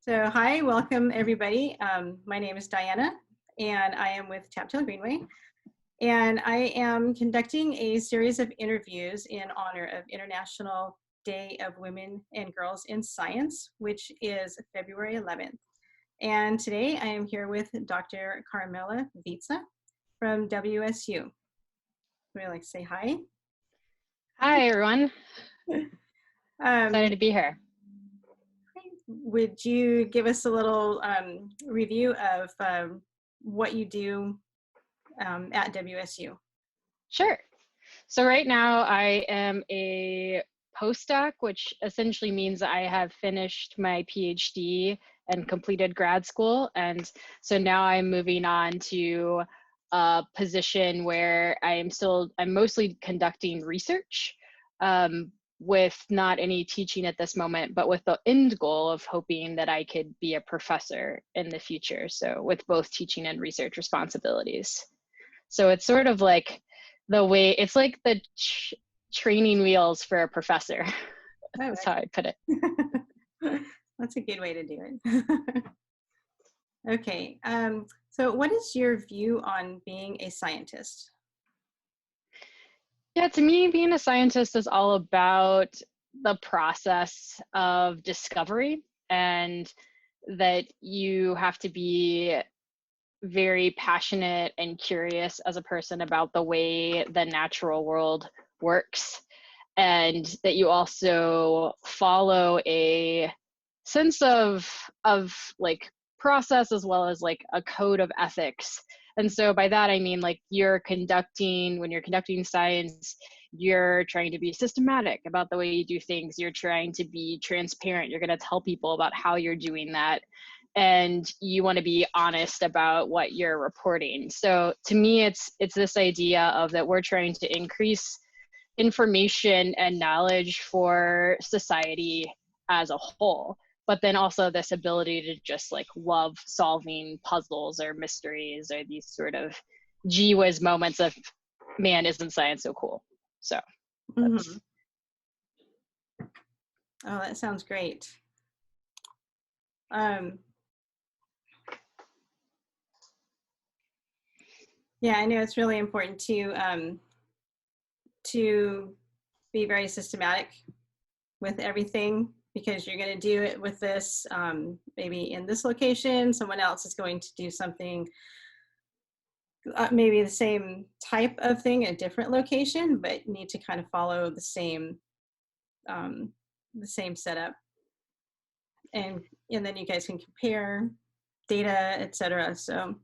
So hi, welcome everybody. My name is Diana and I am with Taptail Greenway. And I am conducting a series of interviews in honor of International Day of Women and Girls in Science, which is February 11th. And today I am here with Dr. Carmella Vizza from WSU. Would you like to say hi? Hi, everyone. Excited to be here. Would you give us a little review of what you do at WSU? Sure. So right now I am a postdoc, which essentially means I have finished my PhD and completed grad school. And so now I'm moving on to a position where I'm mostly conducting research with not any teaching at this moment, but with the end goal of hoping that I could be a professor in the future. So with both teaching and research responsibilities. So it's sort of like it's like the training wheels for a professor. That's how I put it. That's a good way to do it. Okay, so what is your view on being a scientist? Yeah, to me, being a scientist is all about the process of discovery, and that you have to be very passionate and curious as a person about the way the natural world works, and that you also follow a sense of like process as well as like a code of ethics. And so by that I mean, like, when you're conducting science, you're trying to be systematic about the way you do things, you're trying to be transparent, you're going to tell people about how you're doing that, and you want to be honest about what you're reporting. So to me, it's this idea of that we're trying to increase information and knowledge for society as a whole, but then also this ability to just like love solving puzzles or mysteries or these sort of gee whiz moments of, man, isn't science so cool? So that's Oh, that sounds great. Yeah, I know it's really important to be very systematic with everything, because you're going to do it with this, maybe in this location, someone else is going to do something, maybe the same type of thing, a different location, but need to kind of follow the same setup. And then you guys can compare data, etc. So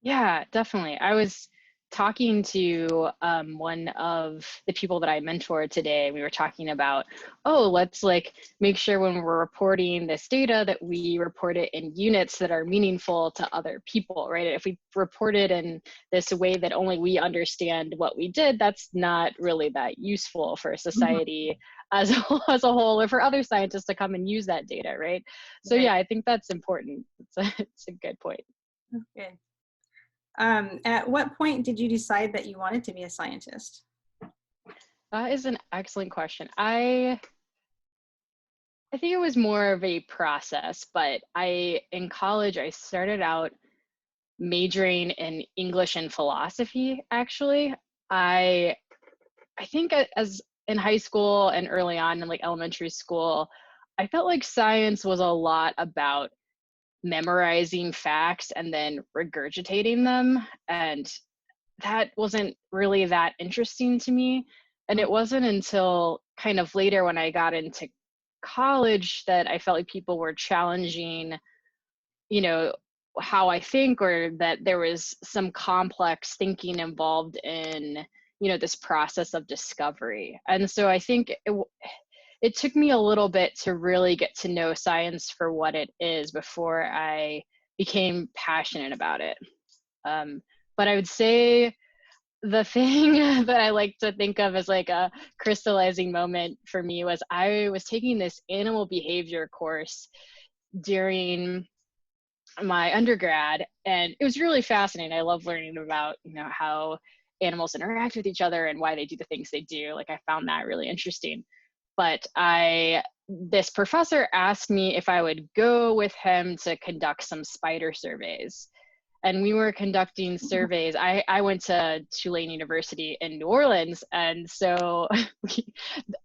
yeah, definitely. I was talking to one of the people that I mentored today. We were talking about, let's like make sure when we're reporting this data that we report it in units that are meaningful to other people, right? If we report it in this way that only we understand what we did, that's not really that useful for society as a whole, or for other scientists to come and use that data, right? So yeah, I think that's important. It's a good point. Okay. At what point did you decide that you wanted to be a scientist? That is an excellent question. I think it was more of a process, but in college, I started out majoring in English and philosophy, actually. I think as in high school and early on in like elementary school, I felt like science was a lot about memorizing facts and then regurgitating them, and that wasn't really that interesting to me. And it wasn't until kind of later when I got into college that I felt like people were challenging, how I think, or that there was some complex thinking involved in, this process of discovery. And so I think it took me a little bit to really get to know science for what it is before I became passionate about it. But I would say the thing that I like to think of as like a crystallizing moment for me was I was taking this animal behavior course during my undergrad, and it was really fascinating. I love learning about, how animals interact with each other and why they do the things they do. Like, I found that really interesting. But I this professor asked me if I would go with him to conduct some spider surveys. And we were conducting surveys. I went to Tulane University in New Orleans. And so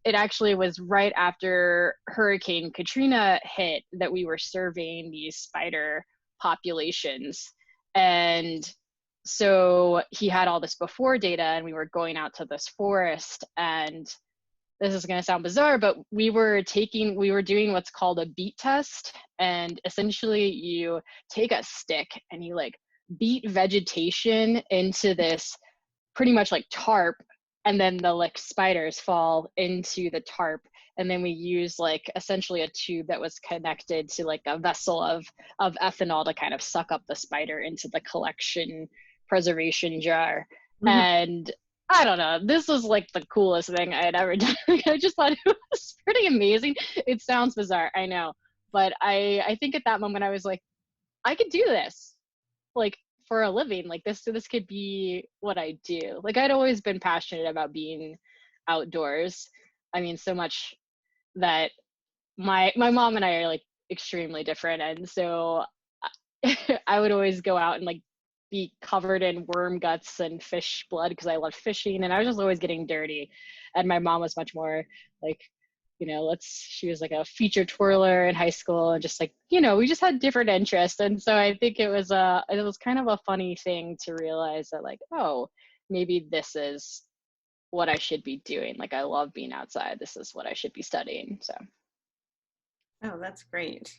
it actually was right after Hurricane Katrina hit that we were surveying these spider populations. And so he had all this before data, and we were going out to this forest, and this is going to sound bizarre, but we were doing what's called a beat test. And essentially you take a stick and you like beat vegetation into this pretty much like tarp, and then the like spiders fall into the tarp. And then we use like essentially a tube that was connected to like a vessel of ethanol to kind of suck up the spider into the collection preservation jar. Mm-hmm. And I don't know, this was like the coolest thing I had ever done. I just thought it was pretty amazing. It sounds bizarre, I know, but I think at that moment I was like, I could do this, like for a living. Like this could be what I do. Like I'd always been passionate about being outdoors. I mean, so much that my mom and I are like extremely different, and so I would always go out and like be covered in worm guts and fish blood because I loved fishing, and I was just always getting dirty. And my mom was much more like, you know, she was like a feature twirler in high school, and just like, you know, we just had different interests. And so I think it was kind of a funny thing to realize that like, oh, maybe this is what I should be doing. Like I love being outside. This is what I should be studying. So. Oh, that's great.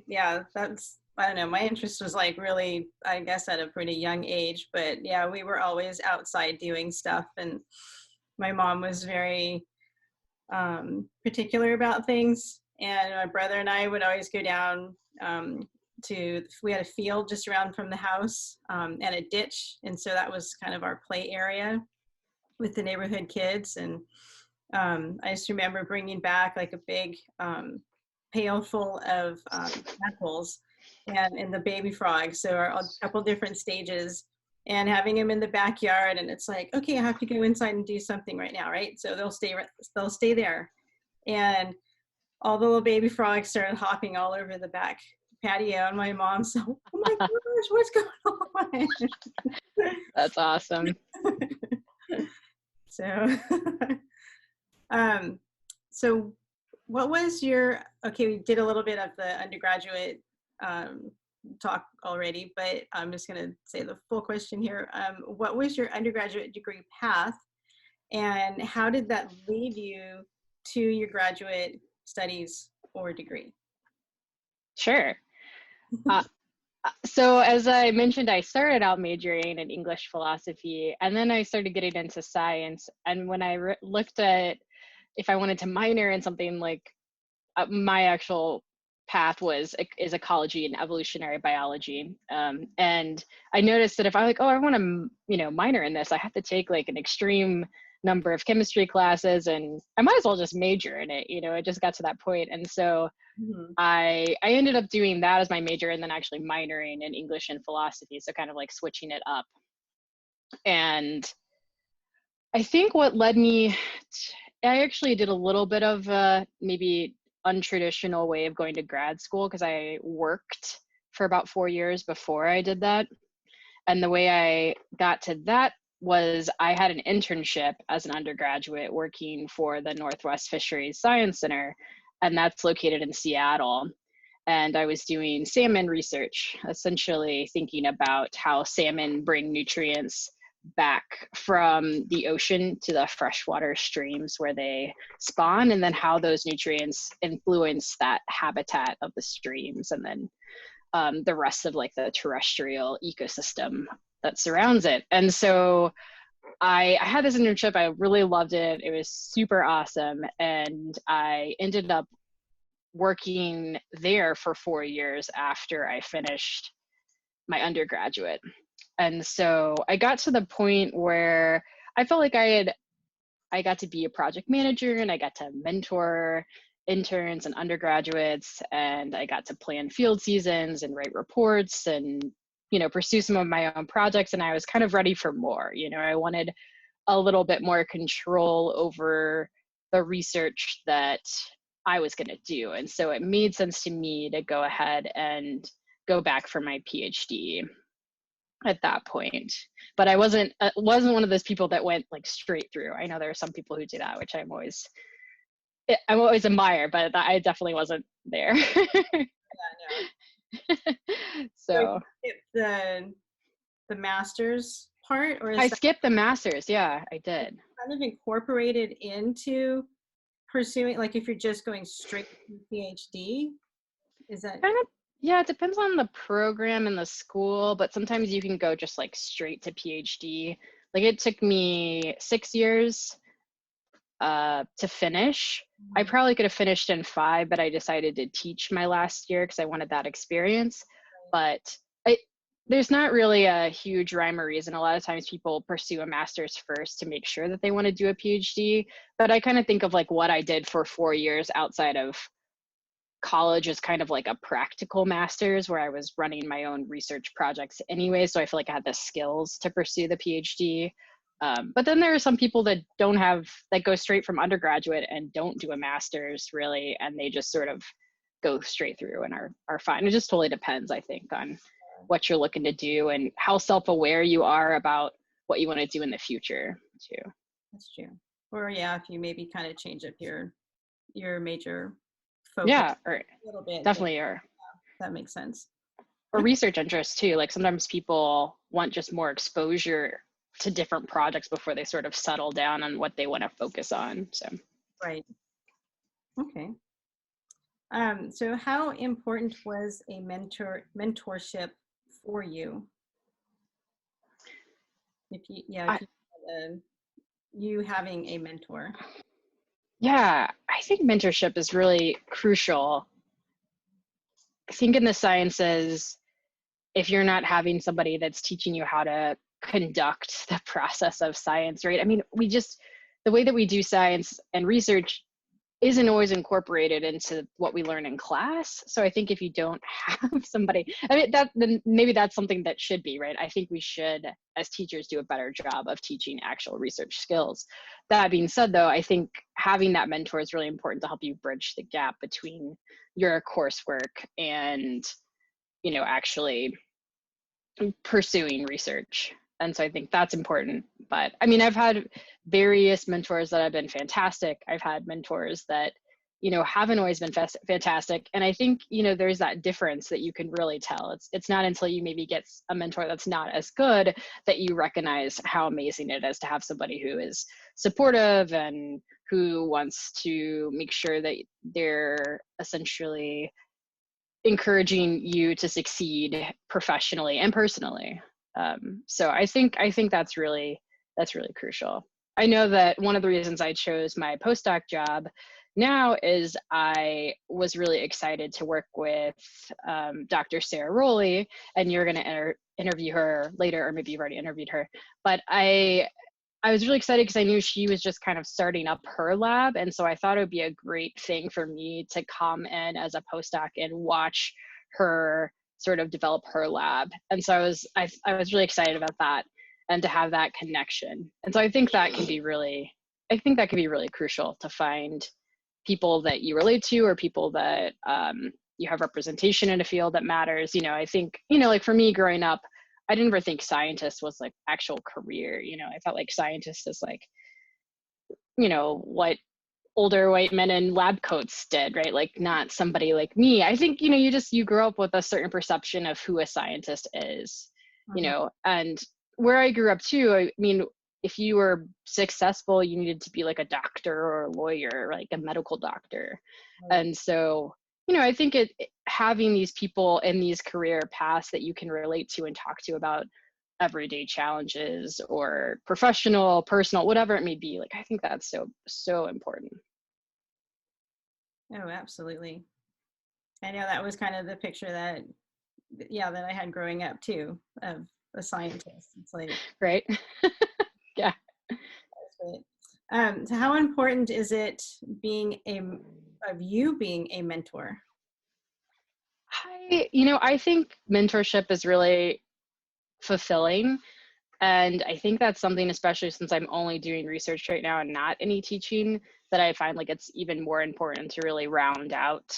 Yeah, that's, I don't know, my interest was like really, I guess at a pretty young age, but yeah, we were always outside doing stuff, and my mom was very particular about things, and my brother and I would always go down we had a field just around from the house, and a ditch, and so that was kind of our play area with the neighborhood kids. And I just remember bringing back like a big pail full of apples and the baby frogs, so a couple different stages, and having them in the backyard. And it's like, okay, I have to go inside and do something right now, right? So they'll stay there, and all the little baby frogs started hopping all over the back patio, and my mom said, oh my gosh, what's going on? That's awesome. So what was okay, we did a little bit of the undergraduate talk already, but I'm just going to say the full question here. What was your undergraduate degree path, and how did that lead you to your graduate studies or degree? Sure. So as I mentioned, I started out majoring in English philosophy, and then I started getting into science. And when I looked at if I wanted to minor in something, like my actual path is ecology and evolutionary biology. And I noticed that if I I want to, you know, minor in this, I have to take like an extreme number of chemistry classes, and I might as well just major in it. You know, it just got to that point. And so I ended up doing that as my major, and then actually minoring in English and philosophy. So kind of like switching it up. And I think what led me, I actually did a little bit of maybe untraditional way of going to grad school, because I worked for about 4 years before I did that. And the way I got to that was I had an internship as an undergraduate working for the Northwest Fisheries Science Center, and that's located in Seattle. And I was doing salmon research, essentially thinking about how salmon bring nutrients back from the ocean to the freshwater streams where they spawn, and then how those nutrients influence that habitat of the streams, and then the rest of like the terrestrial ecosystem that surrounds it. And so I had this internship. I really loved it. It was super awesome. And I ended up working there for 4 years after I finished my undergraduate. And so I got to the point where I felt like I got to be a project manager, and I got to mentor interns and undergraduates, and I got to plan field seasons and write reports and, you know, pursue some of my own projects. And I was kind of ready for more. You know, I wanted a little bit more control over the research that I was going to do. And so it made sense to me to go ahead and go back for my PhD at that point. But I wasn't one of those people that went like straight through. I know there are some people who do that, which I'm always admire, but I definitely wasn't there. Yeah, no. So The master's part, or is I that skipped the master's. Yeah, I did. kind of incorporated into pursuing, like if you're just going straight to PhD, is that? Kind of, yeah, it depends on the program and the school, but sometimes you can go just like straight to PhD. Like it took me 6 years to finish. I probably could have finished in 5, but I decided to teach my last year because I wanted that experience. But there's not really a huge rhyme or reason. A lot of times people pursue a master's first to make sure that they want to do a PhD. But I kind of think of like what I did for 4 years outside of college as kind of like a practical master's where I was running my own research projects anyway. So I feel like I had the skills to pursue the PhD. But then there are some people that that go straight from undergraduate and don't do a master's really, and they just sort of go straight through and are fine. It just totally depends, I think, on what you're looking to do and how self-aware you are about what you want to do in the future too. That's true. Or yeah, if you maybe kind of change up your major focus or a little bit, definitely, that makes sense. Or research interests too. Like sometimes people want just more exposure to different projects before they sort of settle down on what they want to focus on. So Right. Okay. So how important was a mentorship for you? You having a mentor. Yeah, I think mentorship is really crucial. I think in the sciences, if you're not having somebody that's teaching you how to conduct the process of science, right? I mean, the way that we do science and research isn't always incorporated into what we learn in class. So I think if you don't have somebody, I mean, then maybe that's something that should be, right? I think we should, as teachers, do a better job of teaching actual research skills. That being said, though, I think having that mentor is really important to help you bridge the gap between your coursework and, actually pursuing research. And so I think that's important. But I mean, I've had various mentors that have been fantastic. I've had mentors that, haven't always been fantastic. And I think, there's that difference that you can really tell. It's not until you maybe get a mentor that's not as good that you recognize how amazing it is to have somebody who is supportive and who wants to make sure that they're essentially encouraging you to succeed professionally and personally. So I think that's really crucial. I know that one of the reasons I chose my postdoc job now is I was really excited to work with Dr. Sarah Rowley, and you're going to interview her later, or maybe you've already interviewed her. But I was really excited because I knew she was just kind of starting up her lab. And so I thought it would be a great thing for me to come in as a postdoc and watch her sort of develop her lab. And so I was really excited about that and to have that connection. And so I think that can be really crucial to find people that you relate to or people that you have representation in a field that matters. I think, like for me growing up, I didn't ever think scientist was like actual career. I felt like scientist is like, what older white men in lab coats did, right? Like not somebody like me. I think, you grow up with a certain perception of who a scientist is, and where I grew up too, I mean, if you were successful, you needed to be like a doctor or a lawyer, like a medical doctor. And so, I think having these people in these career paths that you can relate to and talk to about everyday challenges or professional, personal, whatever it may be, like I think that's so important. Oh, absolutely. I know that was kind of the picture that I had growing up too, of a scientist. It's like, right. Yeah. So how important is it of you being a mentor? I think mentorship is really fulfilling. And I think that's something, especially since I'm only doing research right now and not any teaching, that I find like it's even more important to really round out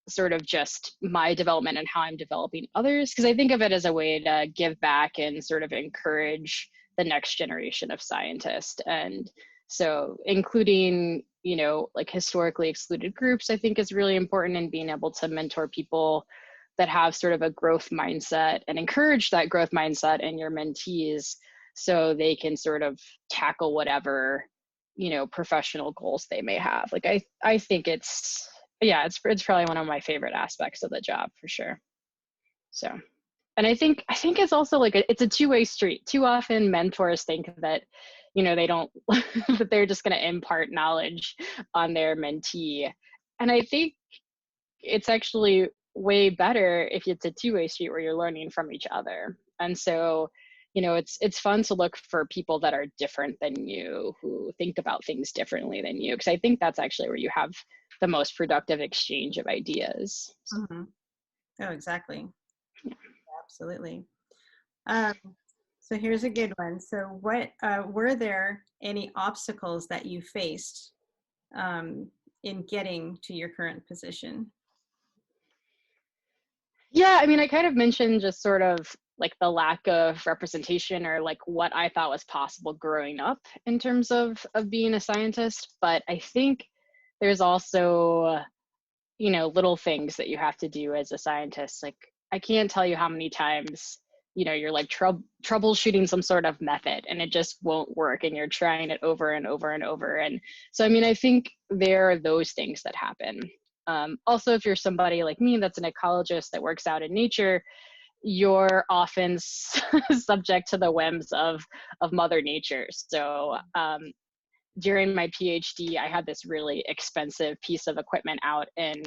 sort of just my development and how I'm developing others. Because I think of it as a way to give back and sort of encourage the next generation of scientists. And so including, you know, like historically excluded groups, I think is really important in being able to mentor people that have sort of a growth mindset and encourage that growth mindset in your mentees so they can sort of tackle whatever, you know, professional goals they may have. Like I think it's, yeah, it's probably one of my favorite aspects of the job for sure. So, and I think it's also like it's a two-way street. Too often mentors think that, you know, they don't that they're just going to impart knowledge on their mentee, and I think it's actually way better if it's a two-way street where you're learning from each other. And so, you know, it's fun to look for people that are different than you, who think about things differently than you, because I think that's actually where you have the most productive exchange of ideas. Mm-hmm. Oh, exactly. Absolutely. Um, so here's a good one. So what were there any obstacles that you faced in getting to your current position? Yeah, I mean, I kind of mentioned just sort of like the lack of representation, or like what I thought was possible growing up in terms of being a scientist. But I think there's also, you know, little things that you have to do as a scientist. Like I can't tell you how many times, you know, you're like troubleshooting some sort of method and it just won't work, and you're trying it over and over and over. And so, I mean, I think there are those things that happen. Also, if you're somebody like me that's an ecologist that works out in nature, you're often subject to the whims of Mother Nature. So during my PhD, I had this really expensive piece of equipment out in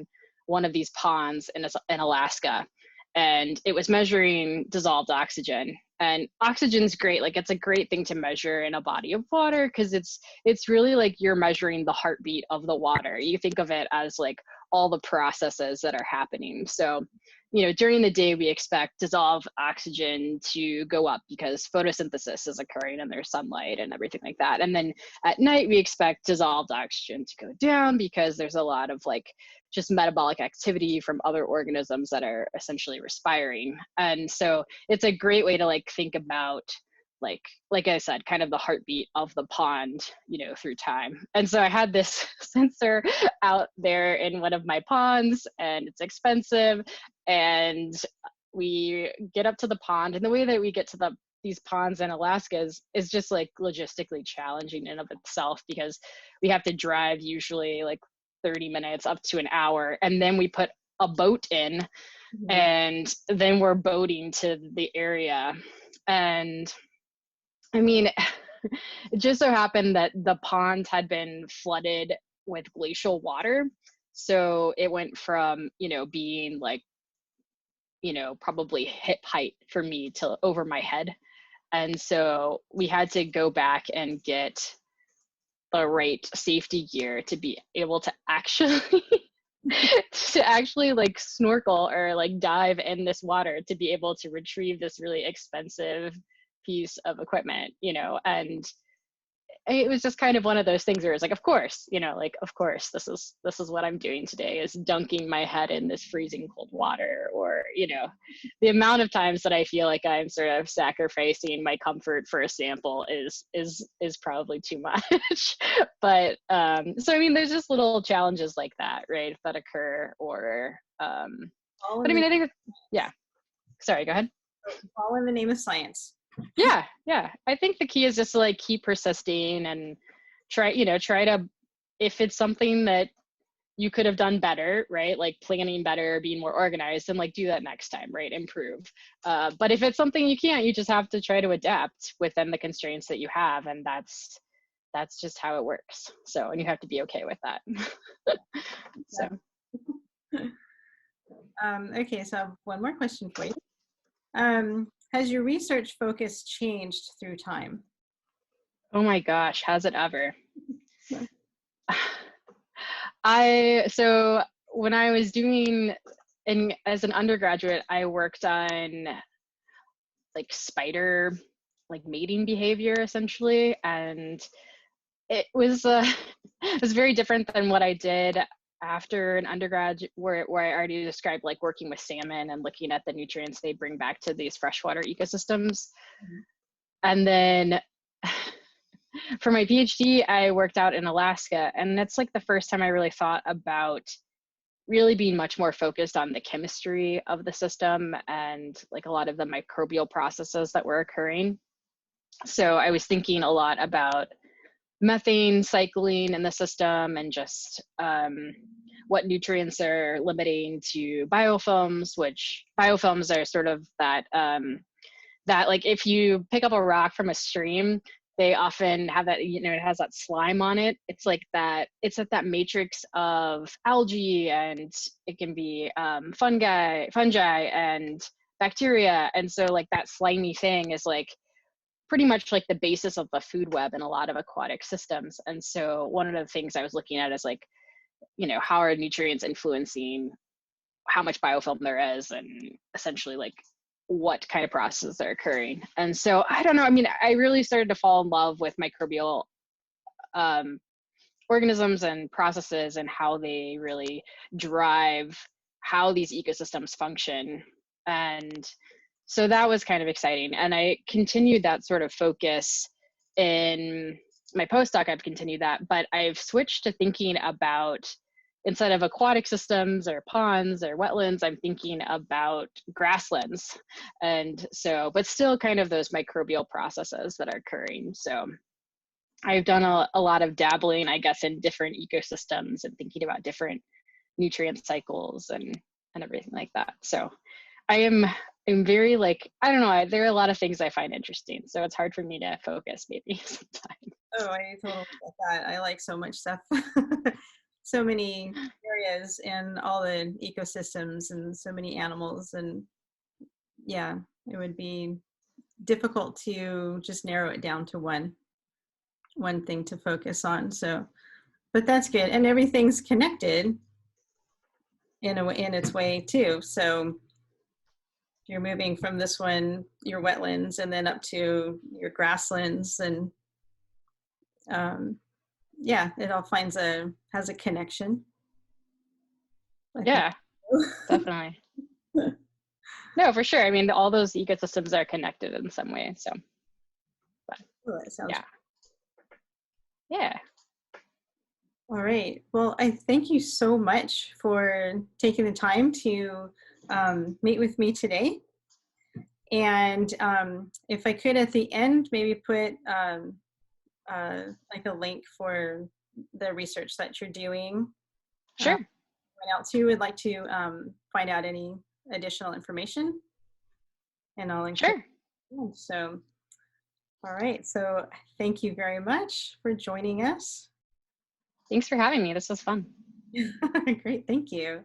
one of these ponds in Alaska, and it was measuring dissolved oxygen. And oxygen's great, like it's a great thing to measure in a body of water, because it's really like you're measuring the heartbeat of the water. You think of it as like all the processes that are happening. So, you know, during the day we expect dissolved oxygen to go up because photosynthesis is occurring and there's sunlight and everything like that. And then at night we expect dissolved oxygen to go down because there's a lot of like just metabolic activity from other organisms that are essentially respiring. And so it's a great way to like think about like I said, kind of the heartbeat of the pond, you know, through time. And so I had this sensor out there in one of my ponds, and it's expensive. And we get up to the pond, and the way that we get to these ponds in Alaska is just like logistically challenging in of itself, because we have to drive usually like 30 minutes up to an hour, and then we put a boat in, Mm-hmm. and then we're boating to the area. And I mean, it just so happened that the pond had been flooded with glacial water. So it went from, you know, being like, you know, probably hip height for me to over my head. And so we had to go back and get the right safety gear to be able to actually to actually like snorkel or like dive in this water to be able to retrieve this really expensive piece of equipment, you know. And it was just kind of one of those things where it's like, of course, you know, like, of course, this is what I'm doing today, is dunking my head in this freezing cold water. Or, you know, the amount of times that I feel like I'm sort of sacrificing my comfort for a sample is probably too much. But so I mean, there's just little challenges like that, right, that occur. Or but I mean, I think yeah, sorry, go ahead. All in the name of science. Yeah, I think the key is just to like keep persisting and try to, if it's something that you could have done better, right, like planning better, being more organized, and like do that next time, right, improve. But if it's something you can't, you just have to try to adapt within the constraints that you have, and that's just how it works. So, and you have to be okay with that. So Okay, so I have one more question for you. Has your research focus changed through time? oh my gosh, has it ever? Yeah. So when I was doing, as an undergraduate, I worked on like spider like mating behavior essentially. And it was it was very different than what I did after an undergrad, where I already described like working with salmon and looking at the nutrients they bring back to these freshwater ecosystems. And then for my PhD, I worked out in Alaska, and that's like the first time I really thought about really being much more focused on the chemistry of the system and like a lot of the microbial processes that were occurring. So I was thinking a lot about methane cycling in the system and just what nutrients are limiting to biofilms, which biofilms are sort of that, that like if you pick up a rock from a stream, they often have that, you know, it has that slime on it. It's like that, it's at that matrix of algae, and it can be fungi and bacteria. And so like that slimy thing is like pretty much like the basis of the food web in a lot of aquatic systems. And so one of the things I was looking at is like, you know, how are nutrients influencing how much biofilm there is, and essentially like what kind of processes are occurring. And so I don't know, I mean, I really started to fall in love with microbial organisms and processes and how they really drive how these ecosystems function. And so that was kind of exciting. And I continued that sort of focus in my postdoc. I've continued that, but I've switched to thinking about, instead of aquatic systems or ponds or wetlands, I'm thinking about grasslands. And so, but still kind of those microbial processes that are occurring. So I've done a lot of dabbling, I guess, in different ecosystems and thinking about different nutrient cycles and everything like that. So I'm very like, I don't know, there are a lot of things I find interesting. So it's hard for me to focus maybe sometimes. Oh, I totally get that. I like so much stuff. So many areas in all the ecosystems and so many animals, and yeah, it would be difficult to just narrow it down to one thing to focus on. So, but that's good, and everything's connected in a way, in its way too. So you're moving from this one, your wetlands, and then up to your grasslands, and yeah, it all has a connection. Yeah, definitely. No, for sure. I mean, all those ecosystems are connected in some way. So, but, Oh, that sounds yeah. Yeah. all right. Well, I thank you so much for taking the time to meet with me today. And if I could at the end, maybe put like a link for the research that you're doing. Sure. Anyone else who would like to find out any additional information, and I'll include. Sure. So, all right. So thank you very much for joining us. Thanks for having me. This was fun. Great. Thank you.